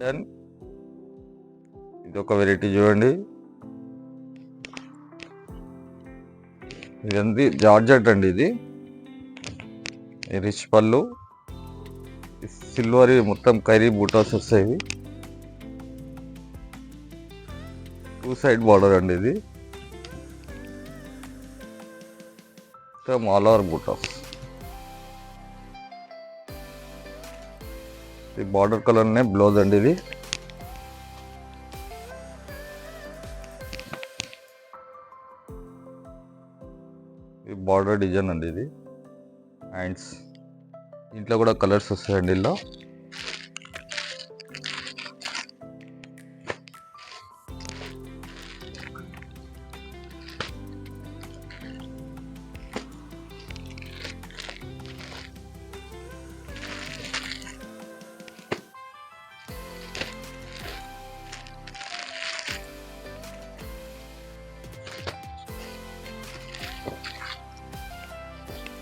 Then ఇది ఒక variety చూడండి, ఇదండి జార్జెట్ అండి. ఇది రిచ్ పళ్ళు, సిల్వర్ మొత్తం కైరీ బూటాస్ వస్తాయి. టూ సైడ్ బార్డర్ అండి. ఇది ఆల్ ఓవర్ బూటాస్. ఈ బార్డర్ కలర్నే బ్లౌజ్ అండి. ఇది బార్డర్ డిజైన్ అండి. ఇది హ్యాండ్స్, ఇంట్లో కూడా కలర్స్ వస్తాయండి. ఇలా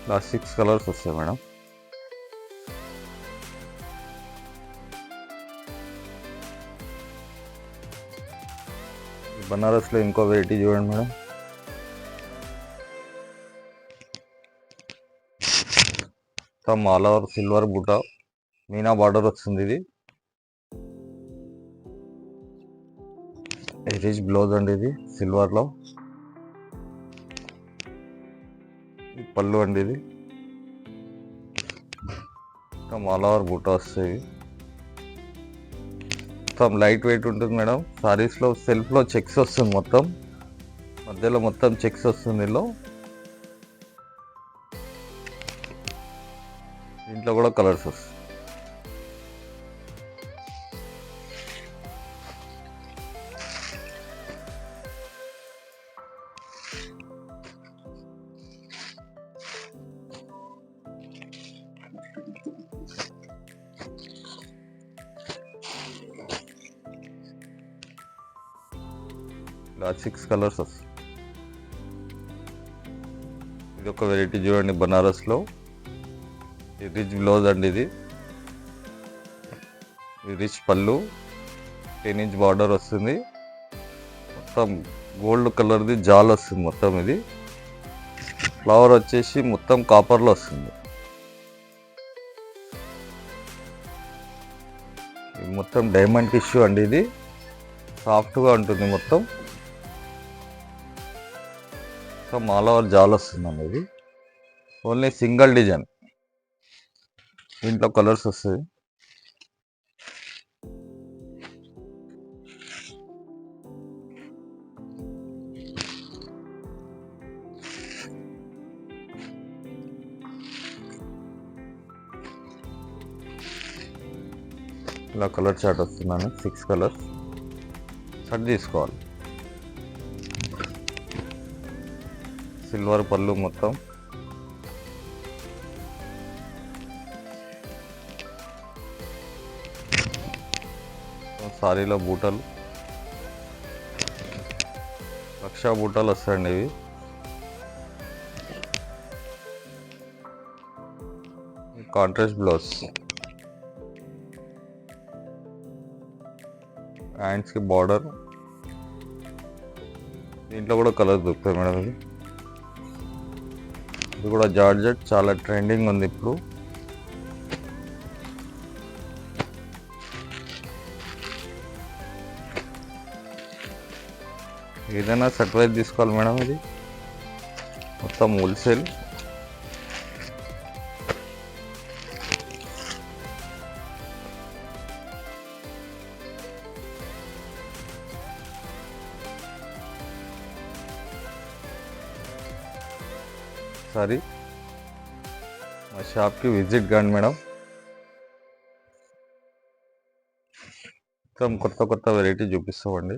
ఇలా 6 కలర్స్ వస్తాయి మేడం. బనారస్లో ఇంకో వెరైటీ చూడండి మేడం. ఆల్ ఓవర్ సిల్వర్ బూటా, మీనా బార్డర్ వస్తుంది. ఇది రిచ్ బ్లౌజ్ అండి. ఇది సిల్వర్లో పళ్ళు అండి. ఇది ఆల్ ఓవర్ బూటా వస్తాయి. మొత్తం లైట్ వెయిట్ ఉంటుంది మేడం. సారీస్లో సెల్ఫ్లో చెక్స్ వస్తుంది, మొత్తం మధ్యలో మొత్తం చెక్స్ వస్తుంది. దీంట్లో కూడా కలర్స్ వస్తాయి. ఇలా 6 కలర్స్ వస్తాయి. ఇది ఒక వెరైటీ చూడండి, బనారస్లో రిచ్ బ్లౌజ్ అండి. ఇది రిచ్ పళ్ళు, 10 ఇంచ్ బార్డర్ వస్తుంది. మొత్తం గోల్డ్ కలర్ది జాల్ వస్తుంది. మొత్తం ఇది ఫ్లవర్ వచ్చేసి మొత్తం కాపర్లో వస్తుంది. ఇది మొత్తం డైమండ్ టిష్యూ అండి. ఇది సాఫ్ట్గా ఉంటుంది. మొత్తం ఆల్ ఓవర్ జాల్ వస్తుందండి. ఇది ఓన్లీ సింగిల్ డిజైన్. దీంట్లో కలర్స్ వస్తాయి. ఇలా కలర్ చార్ట్ వస్తున్నాను. 6 కలర్స్ సెట్ తీసుకోవాలి. సిల్వర్ పళ్ళు, మొత్తం సారీలో బూటలు, లక్ష బూటలు వస్తాయండి. ఇవి కాంట్రాస్ట్ బ్లౌజ్, హ్యాండ్స్కి బార్డర్. దీంట్లో కూడా కలర్ దొరుకుతాయి మేడం. ఇది కూడా జార్జెట్, చాలా ట్రెండింగ్ ఉంది ఇప్పుడు. ఏదైనా సెట్ వైజ్ తీసుకోవాలి మేడం. ఇది మొత్తం హోల్సేల్. సారీ, మా షాప్కి విజిట్ కాండి మేడం. మొత్తం కొత్త కొత్త వెరైటీ చూపిస్తామండి.